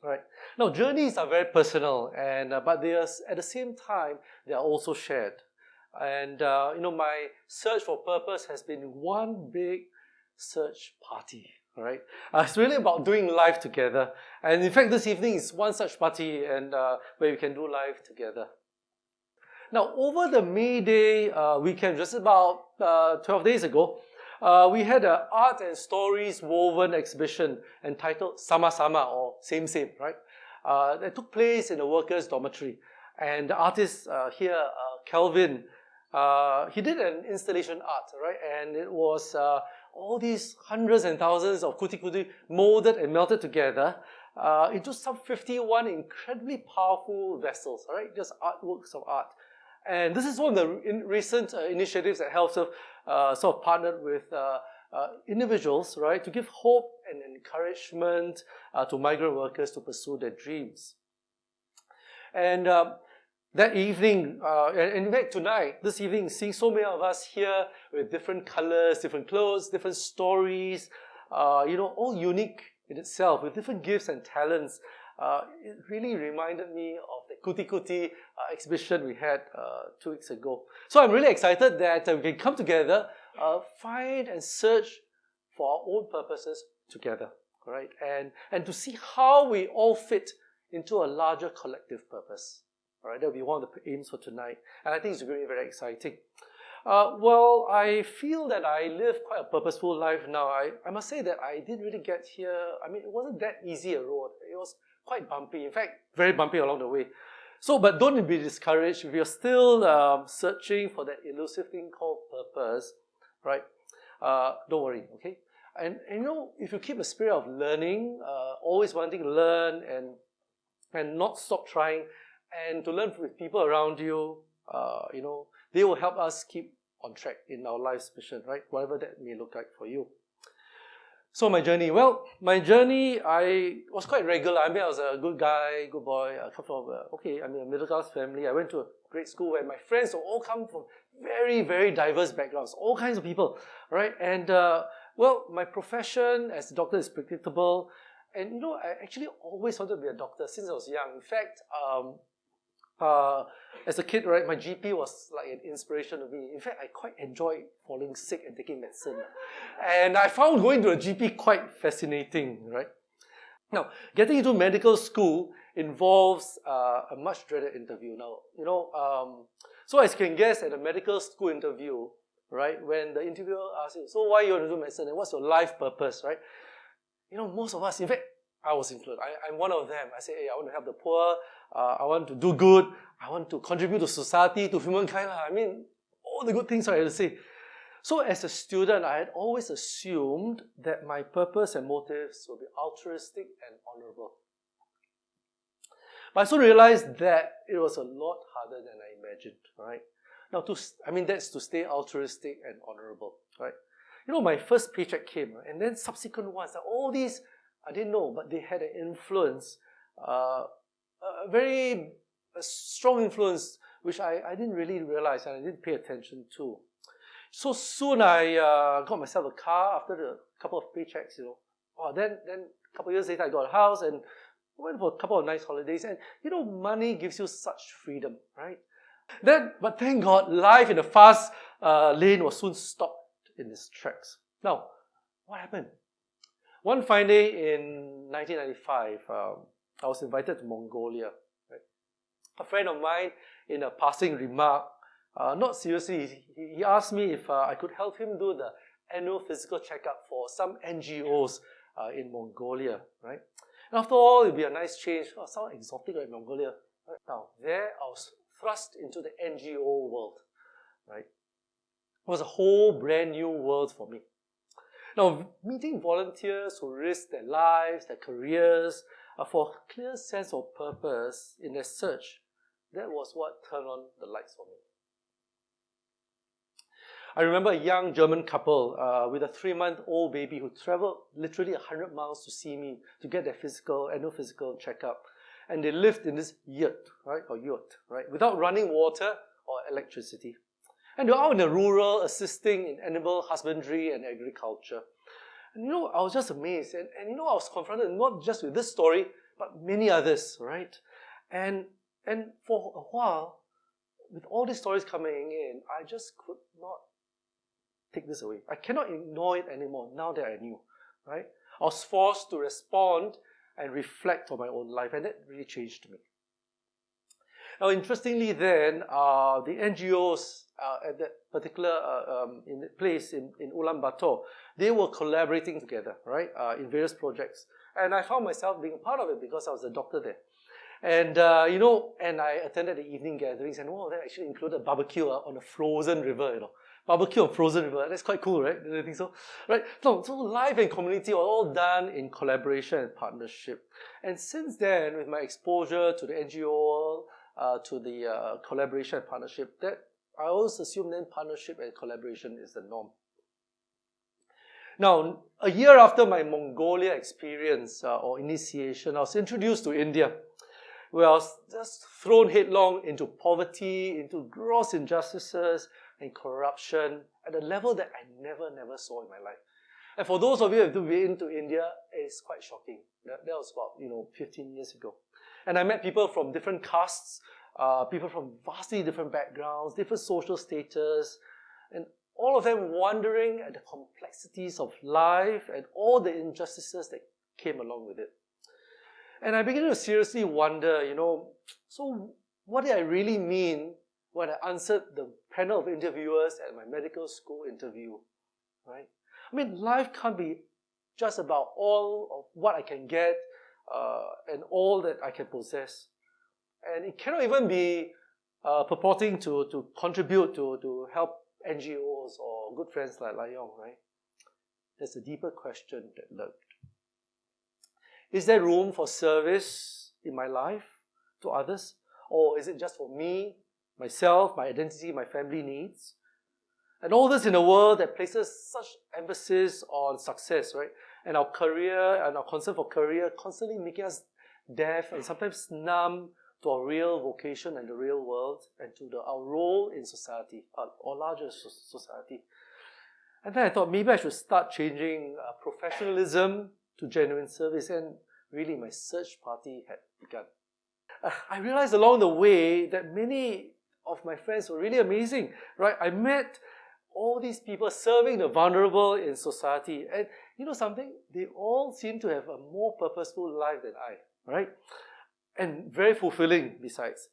Right. Now, journeys are very personal, and but they are, at the same time, they are also shared. And my search for purpose has been one big search party. Right. It's really about doing life together. And in fact, this evening is one such party, and where we can do life together. Now, over the May Day weekend, just about 12 days ago, we had an art and stories woven exhibition entitled Sama Sama, or Same Same, right? That took place in the workers' dormitory. And the artist here, Kelvin, he did an installation art, right? And it was all these hundreds and thousands of kuti molded and melted together into some 51 incredibly powerful vessels, right? Just artworks of art. And this is one of the recent initiatives that HealthServe sort of partnered with individuals, right, to give hope and encouragement to migrant workers to pursue their dreams. And that evening, and in fact tonight, this evening, seeing so many of us here with different colors, different clothes, different stories, all unique in itself, with different gifts and talents, it really reminded me of the Kuti exhibition we had 2 weeks ago. So I'm really excited that we can come together, find and search for our own purposes together, right? And to see how we all fit into a larger collective purpose. All right, that'll be one of the aims for tonight, and I think it's going to be very exciting. Well, I feel that I live quite a purposeful life now. I must say that I didn't really get here. I mean, it wasn't that easy a road. It was quite bumpy. In fact, very bumpy along the way. So, but don't be discouraged. If you're still searching for that elusive thing called purpose, right? Don't worry, okay? And if you keep a spirit of learning, always wanting to learn and not stop trying, and to learn with people around you, they will help us keep on track in our life's mission, right? Whatever that may look like for you. So my journey, I was quite regular. I mean, I was a good guy, good boy. I come from a middle class family. I went to a great school where my friends all come from very, very diverse backgrounds, all kinds of people, right? And my profession as a doctor is predictable. And I actually always wanted to be a doctor since I was young. In fact, as a kid, right, my GP was like an inspiration to me. In fact, I quite enjoyed falling sick and taking medicine. And I found going to a GP quite fascinating, right? Now, getting into medical school involves a much dreaded interview. Now, so as you can guess, at a medical school interview, right, when the interviewer asks you, so why you want to do medicine and what's your life purpose, right? Most of us, in fact, I was included. I'm one of them. I say, hey, I want to help the poor. I want to do good. I want to contribute to society, to humankind. I mean, all the good things I had to say. So as a student, I had always assumed that my purpose and motives would be altruistic and honorable. But I soon realized that it was a lot harder than I imagined, right? Now, that's to stay altruistic and honorable, right? My first paycheck came, and then subsequent ones, all these, I didn't know, but they had an influence, a very strong influence, which I didn't really realize and I didn't pay attention to. So soon I got myself a car after a couple of paychecks, Then a couple of years later I got a house and went for a couple of nice holidays. And money gives you such freedom, right? But thank God, life in the fast lane was soon stopped in its tracks. Now, what happened? One fine day in 1995, I was invited to Mongolia. Right? A friend of mine, in a passing remark, not seriously, he asked me if I could help him do the annual physical checkup for some NGOs in Mongolia. Right? And after all, it would be a nice change. Oh, sounds exotic, right, Mongolia. Right? Now, there I was thrust into the NGO world. Right? It was a whole brand new world for me. Now, meeting volunteers who risked their lives, their careers, for a clear sense of purpose in their search, that was what turned on the lights for me. I remember a young German couple with a 3-month-old baby who traveled literally 100 miles to see me to get their annual physical checkup. And they lived in this yurt, right, without running water or electricity. And they were out in the rural, assisting in animal husbandry and agriculture. And I was just amazed. And I was confronted not just with this story, but many others, right? And for a while, with all these stories coming in, I just could not take this away. I cannot ignore it anymore now that I knew, right? I was forced to respond and reflect on my own life, and that really changed me. Now, interestingly then, the NGOs at that particular place in Ulaanbaatar, they were collaborating together, right, in various projects. And I found myself being a part of it because I was a doctor there. And, and I attended the evening gatherings, and that actually included barbecue on a frozen river, Barbecue on frozen river, that's quite cool, right? Do you think so? Right? So life and community are all done in collaboration and partnership. And since then, with my exposure to the NGO, to the collaboration and partnership, that I always assume then partnership and collaboration is the norm. Now, a year after my Mongolia experience or initiation, I was introduced to India, where I was just thrown headlong into poverty, into gross injustices and corruption at a level that I never saw in my life. And for those of you who have been to India, it's quite shocking. That was about 15 years ago. And I met people from different castes, people from vastly different backgrounds, different social status, and all of them wondering at the complexities of life and all the injustices that came along with it. And I began to seriously wonder, so what did I really mean when I answered the panel of interviewers at my medical school interview, right? I mean, life can't be just about all of what I can get and all that I can possess. And it cannot even be purporting to contribute to help NGOs or good friends like Leong, right? There's a deeper question that lurked. Is there room for service in my life to others? Or is it just for me, myself, my identity, my family needs? And all this in a world that places such emphasis on success, right? And our career and our concern for career constantly making us deaf and sometimes numb to our real vocation and the real world and to our role in society, or larger society. And then I thought maybe I should start changing professionalism to genuine service, and really my search party had begun. I realized along the way that many of my friends were really amazing, right? I met all these people serving the vulnerable in society, and you know something? They all seem to have a more purposeful life than I, right? And very fulfilling besides.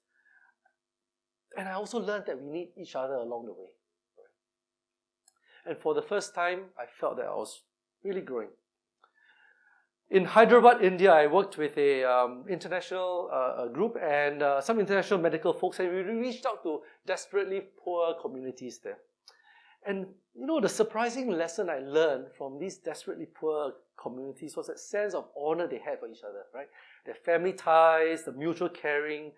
And I also learned that we need each other along the way. And for the first time, I felt that I was really growing. In Hyderabad, India, I worked with a international group and some international medical folks, and we reached out to desperately poor communities there. And the surprising lesson I learned from these desperately poor communities was that sense of honor they had for each other, right? Their family ties, the mutual caring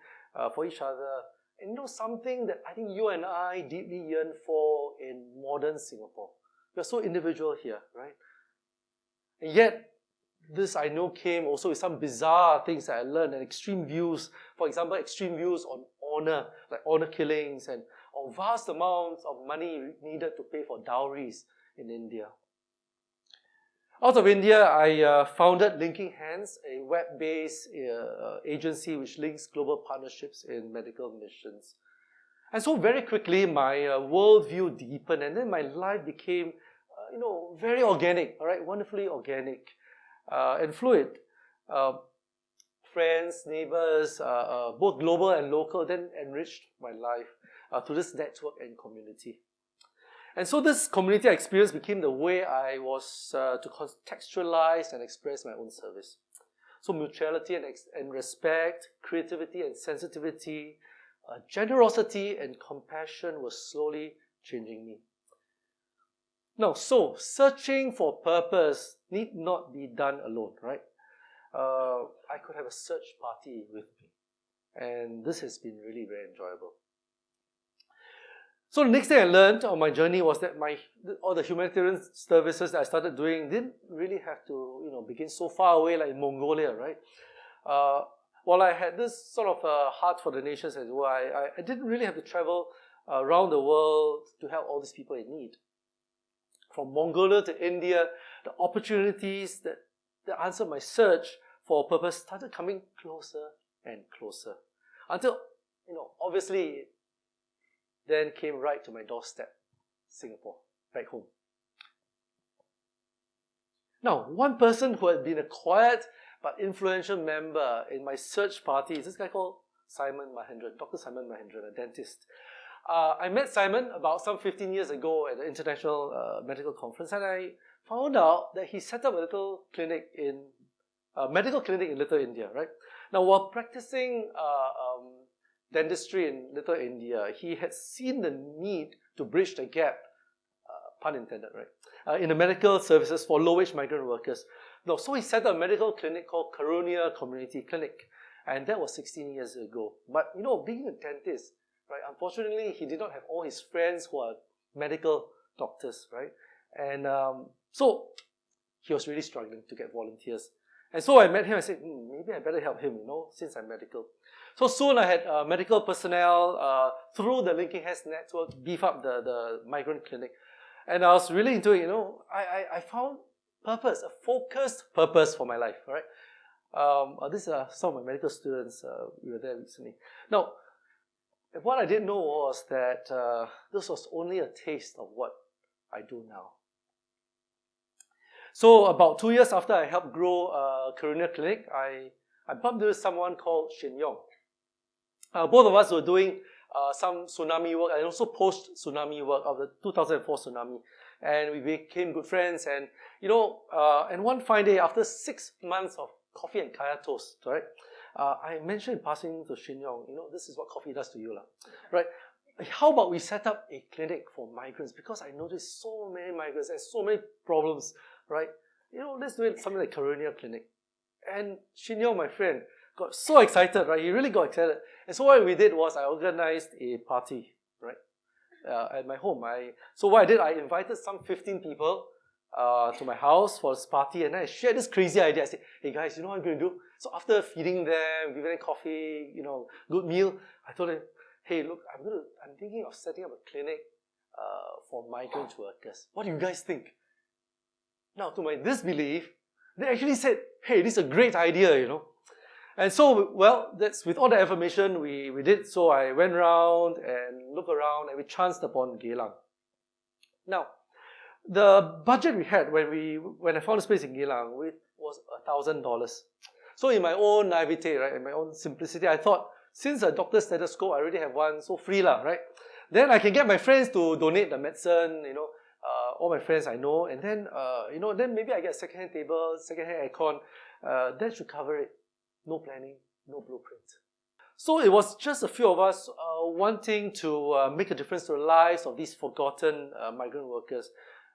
for each other. And something that I think you and I deeply yearn for in modern Singapore. We're so individual here, right? And yet, this I know came also with some bizarre things that I learned and extreme views. For example, extreme views on honor, like honor killings and vast amounts of money needed to pay for dowries in India. Out of India, I founded Linking Hands, a web-based agency which links global partnerships in medical missions. And so very quickly, my worldview deepened, and then my life became, very organic, all right, wonderfully organic and fluid. Friends, neighbors, both global and local, then enriched my life through this network and community. And so this community experience became the way I was to contextualize and express my own service. So mutuality and respect, creativity and sensitivity, generosity and compassion were slowly changing me. Now, so searching for purpose need not be done alone, right? I could have a search party with me. And this has been really very enjoyable. So the next thing I learned on my journey was that all the humanitarian services that I started doing didn't really have to, begin so far away like in Mongolia, right? While I had this sort of heart for the nations as well, I didn't really have to travel around the world to help all these people in need. From Mongolia to India, the opportunities that answered my search for a purpose started coming closer and closer. Until, obviously, it then came right to my doorstep, Singapore, back home. Now, one person who had been a quiet but influential member in my search party is this guy called Simon Mahendran, Dr. Simon Mahendran, a dentist. I met Simon about some 15 years ago at the International Medical Conference, and I found out that he set up a little clinic medical clinic in Little India, right? Now, while practicing dentistry in Little India, he had seen the need to bridge the gap, pun intended, right, in the medical services for low-wage migrant workers. No, so he set up a medical clinic called Karunia Community Clinic, and that was 16 years ago. But, being a dentist, right, unfortunately, he did not have all his friends who are medical doctors, right? And so he was really struggling to get volunteers. And so I met him, I said, maybe I better help him, since I'm medical. So soon I had medical personnel through the Linking Hands network beef up the migrant clinic. And I was really into it, I found purpose, a focused purpose for my life, right? These are some of my medical students, we were there recently. Now, what I didn't know was that this was only a taste of what I do now. So about 2 years after I helped grow Karunia Clinic, I bumped into someone called Shin Yong. Both of us were doing some tsunami work and also post-tsunami work of the 2004 tsunami. And we became good friends. And, and one fine day, after 6 months of coffee and kaya toast, right, I mentioned in passing to Shin Yong, this is what coffee does to you, right? How about we set up a clinic for migrants? Because I noticed so many migrants and so many problems, right? Let's do it something like Karunia Clinic. And Shin Yong, my friend, got so excited, right? He really got excited. And so what we did was I organized a party, right, at my home. So what I did, I invited some 15 people to my house for this party, and I shared this crazy idea. I said, hey guys, you know what I'm going to do? So after feeding them, giving them coffee, good meal, I told them, hey, look, I'm thinking of setting up a clinic for migrant workers. What do you guys think? Now, to my disbelief, they actually said, hey, this is a great idea, And so, well, that's with all the information we did. So I went around and looked around, and we chanced upon Geylang. Now, the budget we had when I found a space in Geylang was $1,000. So in my own naivete, right, in my own simplicity, I thought, since a doctor's stethoscope, I already have one, so free lah, right? Then I can get my friends to donate the medicine, all my friends I know, and then, then maybe I get a second-hand table, second-hand aircon. That should cover it. No planning, no blueprint. So it was just a few of us wanting to make a difference to the lives of these forgotten migrant workers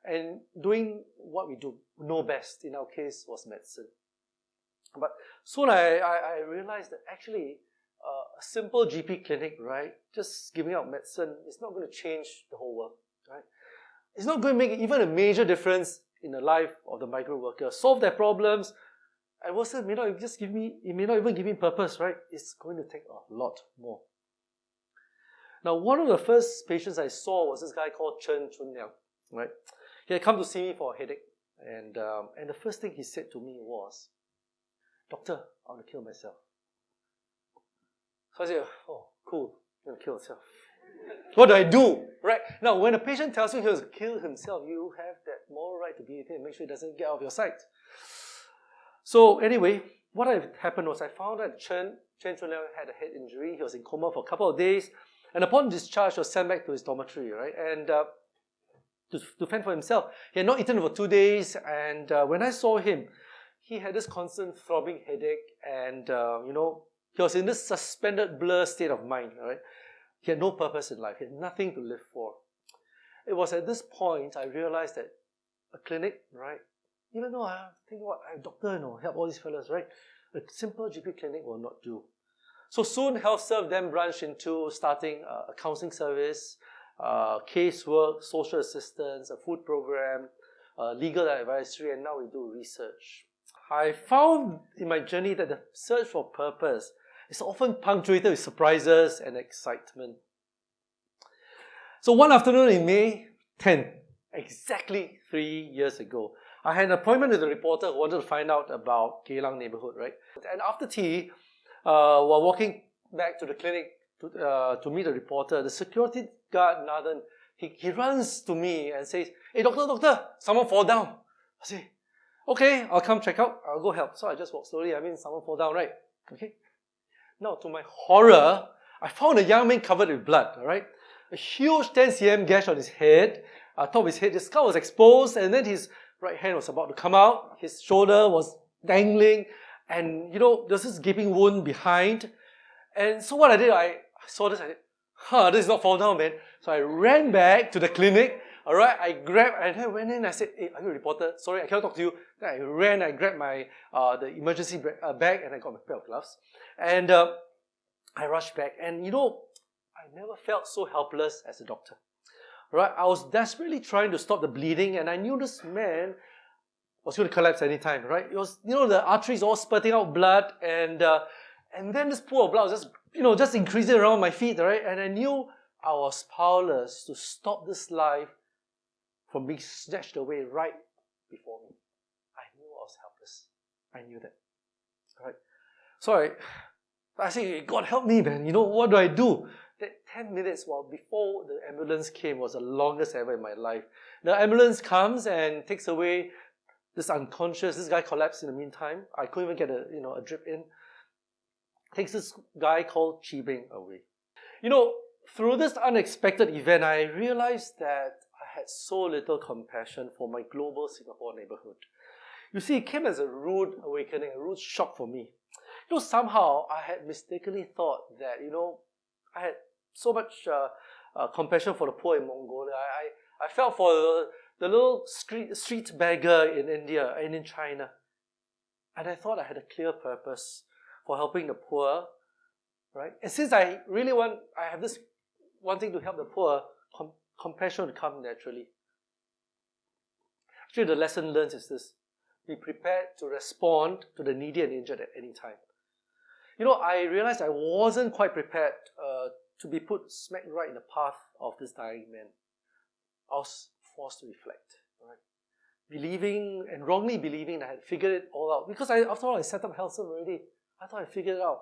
and doing what we know best. In our case, was medicine. But soon I realized that actually a simple GP clinic, right, just giving out medicine is not going to change the whole world, right? It's not going to make even a major difference in the life of the migrant worker. Solve their problems. And also, it may not even give me purpose, right? It's going to take a lot more. Now, one of the first patients I saw was this guy called Chen Chunliang, right? He had come to see me for a headache, and the first thing he said to me was, "Doctor, I want to kill myself." So I said, "Oh, cool, you're going to kill yourself. What do I do?" Right? Now, when a patient tells you he wants to kill himself, you have that moral right to be with him and make sure he doesn't get out of your sight. So anyway, what had happened was I found that Chen Chunliang had a head injury. He was in coma for a couple of days, and upon discharge, he was sent back to his dormitory, right? And to fend for himself. He had not eaten for 2 days, and when I saw him, he had this constant throbbing headache, and he was in this suspended blur state of mind, right? He had no purpose in life. He had nothing to live for. It was at this point I realized that a clinic, right? Even though I'm a doctor, help all these fellas, right? A simple GP clinic will not do. So soon, HealthServe then branched into starting a counselling service, casework, social assistance, a food program, legal advisory, and now we do research. I found in my journey that the search for purpose is often punctuated with surprises and excitement. So one afternoon in May 10, exactly 3 years ago, I had an appointment with a reporter who wanted to find out about Goh Wei Leong neighborhood, right? And after tea, while walking back to the clinic to meet the reporter, the security guard, Nathan, he runs to me and says, "Hey, doctor, someone fall down." I say, "Okay, I'll come check out. I'll go help." So I just walk slowly. I mean, someone fall down, right? Okay. Now, to my horror, I found a young man covered with blood, all right? A huge 10 cm gash on his head, top of his head. His skull was exposed, and then his right hand was about to come out. His shoulder was dangling, and there's this gaping wound behind. And so what I did, I saw this, I said, this is not fall down, man. So I ran back to the clinic, all right? I went in, I said, "Hey, are you a reporter? Sorry, I cannot talk to you." Then I grabbed my, the emergency bag, and I got my pair of gloves. And I rushed back, and I never felt so helpless as a doctor. Right? I was desperately trying to stop the bleeding, and I knew this man was going to collapse anytime, right? It was, the arteries all spurting out blood, and then this pool of blood was just increasing around my feet, right? And I knew I was powerless to stop this life from being snatched away right before me. I knew I was helpless. I knew that. Right? So I say, "God help me, man. What do I do?" That 10 minutes before the ambulance came was the longest ever in my life. The ambulance comes and takes away this guy collapsed in the meantime. I couldn't even get a drip in. Takes this guy called Chi Bing away. Through this unexpected event, I realized that I had so little compassion for my global Singapore neighborhood. You see, it came as a rude awakening, a rude shock for me. Somehow I had mistakenly thought that, I had so much compassion for the poor in Mongolia. I felt for the little street beggar in India and in China. And I thought I had a clear purpose for helping the poor, right? And since I have this wanting to help the poor, compassion would come naturally. Actually, the lesson learned is this: be prepared to respond to the needy and injured at any time. I realized I wasn't quite prepared to be put smack right in the path of this dying man. I was forced to reflect, right? Believing and wrongly believing that I had figured it all out. Because after all, I set up HealthServe already. I thought I figured it out.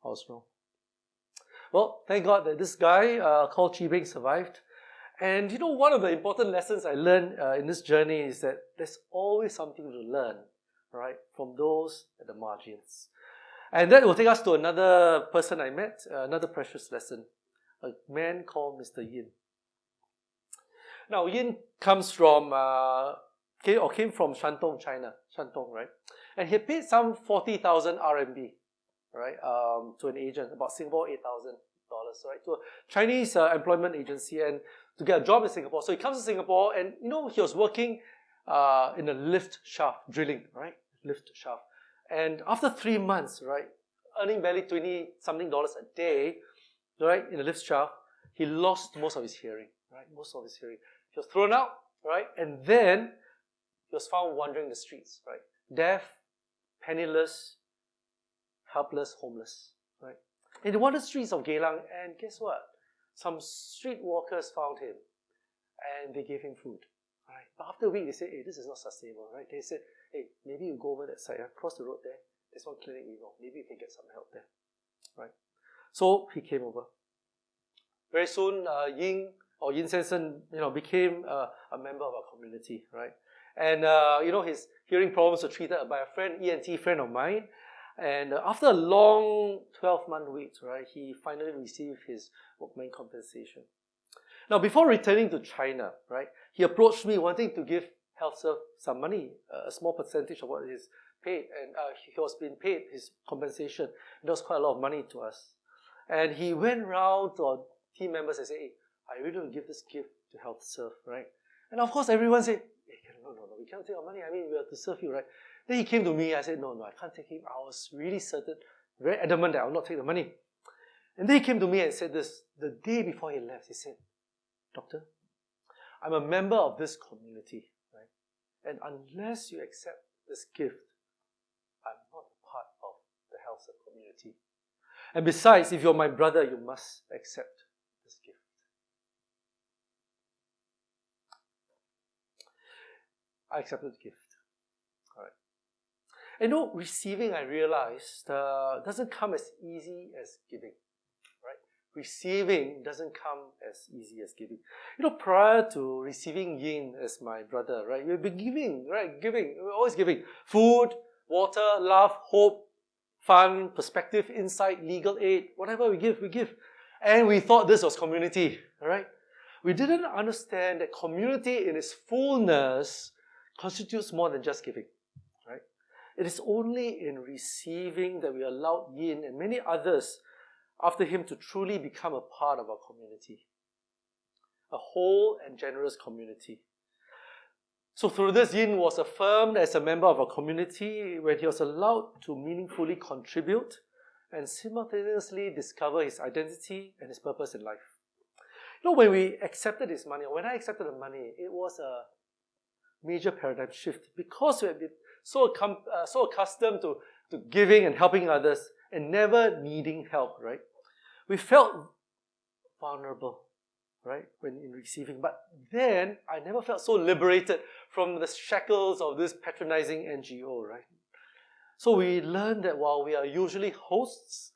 I was wrong. Well, thank God that this guy called Chi Bing survived. And one of the important lessons I learned in this journey is that there's always something to learn, right, from those at the margins. And that will take us to another person I met, another precious lesson, a man called Mr. Yin. Now, Yin comes from, came from Shantung, China, right? And he paid some 40,000 RMB, right, to an agent, about Singapore $8,000, right, to a Chinese employment agency, and to get a job in Singapore. So he comes to Singapore, and he was working in a lift shaft, drilling, right, lift shaft. And after 3 months, right, earning barely 20-something dollars a day, right, in the lift shaft, he lost most of his hearing, right, He was thrown out, right, and then he was found wandering the streets, right, deaf, penniless, helpless, homeless, right. And he wandered the streets of Goh Wei Leong, and guess what? Some street walkers found him, and they gave him food. Right. But after a week, they said, "Hey, this is not sustainable." Right? They said, "Hey, maybe you go over that side, cross the road there. There's one clinic we know. Maybe you can get some help there." Right? So he came over. Very soon, Yin Sensen, became a member of our community. Right? And his hearing problems were treated by a friend, ENT friend of mine. And after a long 12-month wait, right, he finally received his workman compensation. Now, before returning to China, right, he approached me wanting to give HealthServe some money, a small percentage of what is paid, and he was being paid his compensation. It was quite a lot of money to us. And he went round to our team members and said, "Hey, I really want to give this gift to HealthServe," right? And of course, everyone said, "Hey, no, we can't take our money. I mean, we have to serve you, right?" Then he came to me. I said, no, I can't take him. I was really certain, very adamant that I will not take the money. And then he came to me and said this, the day before he left, he said, "Doctor, I'm a member of this community, right? And unless you accept this gift, I'm not a part of the HealthServe community. And besides, if you're my brother, you must accept this gift." I accepted the gift. I know receiving, I realized, doesn't come as easy as giving, right? Receiving doesn't come as easy as giving. Prior to receiving Yin as my brother, right, we've been giving, right? Giving, we're always giving. Food, water, love, hope, fun, perspective, insight, legal aid, whatever we give, we give. And we thought this was community, right? We didn't understand that community in its fullness constitutes more than just giving, right? It is only in receiving that we allowed Yin and many others after him to truly become a part of our community, a whole and generous community. So through this, Yin was affirmed as a member of our community when he was allowed to meaningfully contribute and simultaneously discover his identity and his purpose in life. When we accepted his money, or when I accepted the money, it was a major paradigm shift because we had been so accustomed to giving and helping others and never needing help, right? We felt vulnerable, right, when in receiving. But then I never felt so liberated from the shackles of this patronizing NGO, right? So we learned that while we are usually hosts,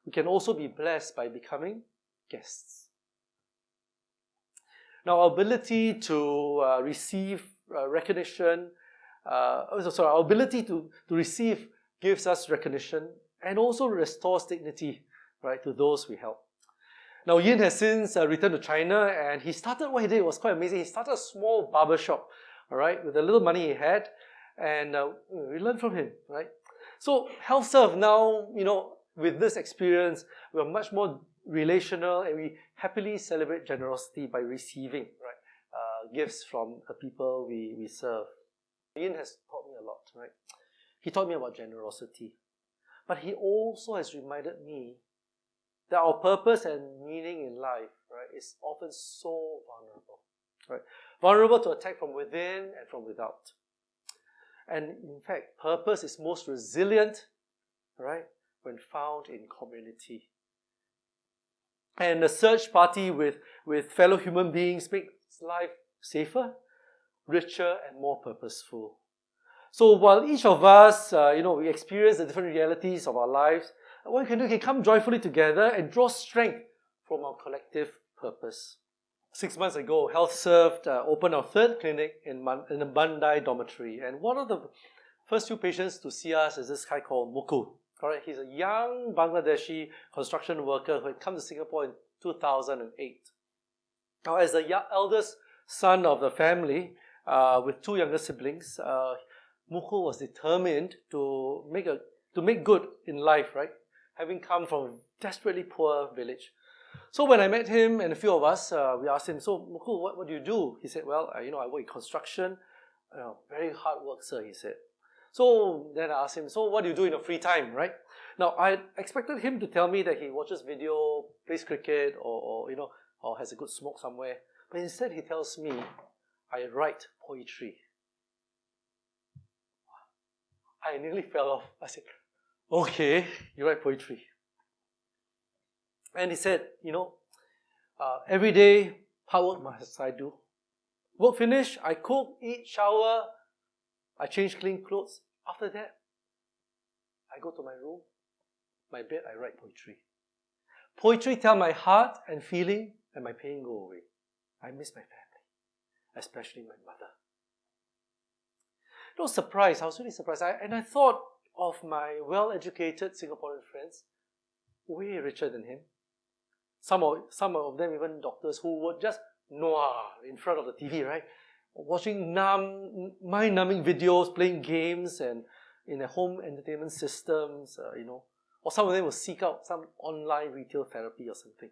we can also be blessed by becoming guests. Now, our ability to receive recognition, our ability to receive gives us recognition and also restores dignity, right, to those we help. Now, Yin has since returned to China, and what he did was quite amazing. He started a small barber shop, all right, with the little money he had, and we learned from him, right? So, HealthServe now, with this experience, we are much more relational, and we happily celebrate generosity by receiving, right, gifts from the people we serve. Yin has taught me a lot, right? He taught me about generosity, but he also has reminded me that our purpose and meaning in life, right, is often so vulnerable, right? Vulnerable to attack from within and from without. And in fact, purpose is most resilient, right, when found in community. And a search party with fellow human beings makes life safer, richer, and more purposeful. So while each of us, we experience the different realities of our lives, what we can do, we can come joyfully together and draw strength from our collective purpose. 6 months ago, HealthServe opened our third clinic in the Bandai dormitory. And one of the first few patients to see us is this guy called Mukul. Alright, he's a young Bangladeshi construction worker who had come to Singapore in 2008. Now, as the eldest son of the family, with two younger siblings, Mukul was determined to make good in life, right? Having come from a desperately poor village. So when I met him and a few of us, we asked him, so Mukul, what do you do? He said, well, I work in construction. Very hard work, sir, he said. So then I asked him, so what do you do in your free time, right? Now, I expected him to tell me that he watches video, plays cricket, or has a good smoke somewhere. But instead, he tells me, I write poetry. I nearly fell off. I said, okay, you write poetry. And he said, every day, hard work must I do. Work finish, I cook, eat, shower, I change clean clothes. After that, I go to my room, my bed, I write poetry. Poetry tell my heart and feeling, and my pain go away. I miss my family, especially my mother. I was surprised. I was really surprised. I thought of my well-educated Singaporean friends, way richer than him. Some of them even doctors who would just noir in front of the TV, right? Watching mind-numbing videos, playing games, and in their home entertainment systems, or some of them will seek out some online retail therapy or something.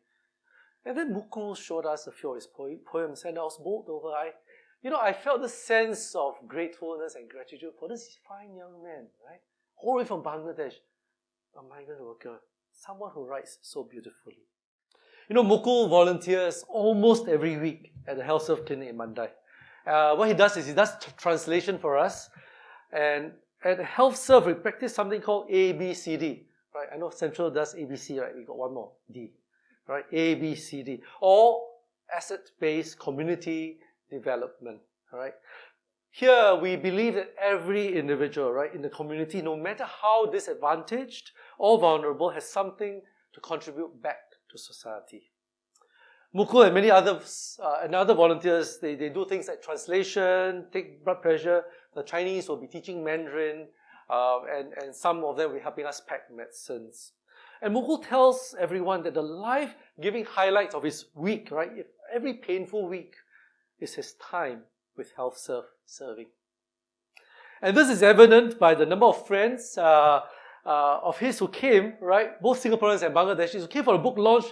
And then Mukul showed us a few of his poems, and I was bowled over. I felt this sense of gratefulness and gratitude for this fine young man, right? All the way from Bangladesh, a migrant worker, someone who writes so beautifully. Mukul volunteers almost every week at the HealthServe clinic in Mandai. What he does is he does translation for us, and at HealthServe we practice something called ABCD, right? I know Central does ABC, right? We got one more, D, right? ABCD, or asset-based community development, all right? Here, we believe that every individual, right, in the community, no matter how disadvantaged or vulnerable, has something to contribute back to society. Mukul and many others, and other volunteers, they do things like translation, take blood pressure. The Chinese will be teaching Mandarin, and some of them will be helping us pack medicines. And Mukul tells everyone that the life-giving highlights of his week, right, every painful week, is his time with HealthServe serving. And this is evident by the number of friends of his who came, right, both Singaporeans and Bangladeshis, who came for a book launch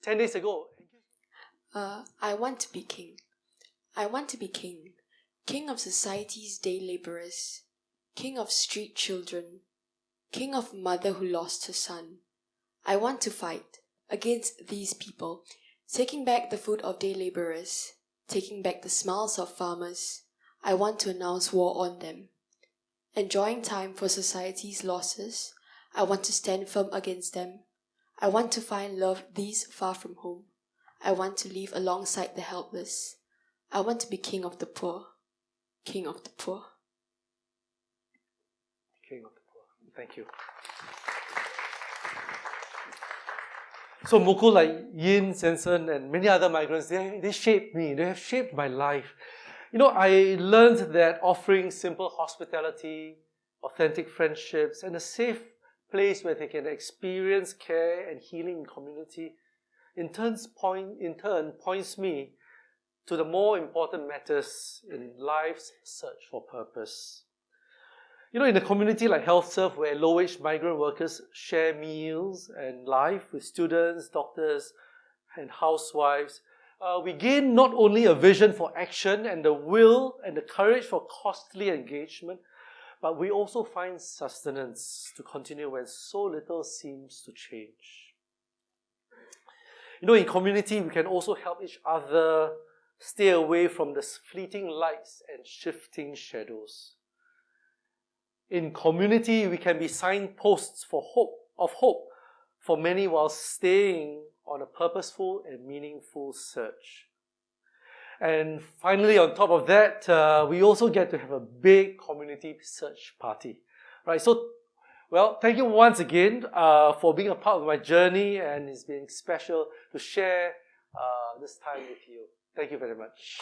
10 days ago. I want to be king. I want to be king. King of society's day labourers. King of street children. King of mother who lost her son. I want to fight against these people, taking back the food of day labourers, taking back the smiles of farmers. I want to announce war on them. Enjoying time for society's losses, I want to stand firm against them. I want to find love these far from home. I want to live alongside the helpless. I want to be king of the poor. King of the poor. King of the poor. Thank you. So Mukul, like Yin, Sensen, and many other migrants, they shaped me. They have shaped my life. You know, I learned that offering simple hospitality, authentic friendships, and a safe place where they can experience care and healing in community, in turn points me to the more important matters in life's search for purpose. You know, in a community like HealthServe, where low-wage migrant workers share meals and life with students, doctors, and housewives, we gain not only a vision for action and the will and the courage for costly engagement, but we also find sustenance to continue when so little seems to change. You know, in community, we can also help each other stay away from the fleeting lights and shifting shadows. In community, we can be signposts of hope for many while staying on a purposeful and meaningful search. And finally, on top of that, we also get to have a big community search party. Right? So, well, thank you once again for being a part of my journey, and it's been special to share this time with you. Thank you very much.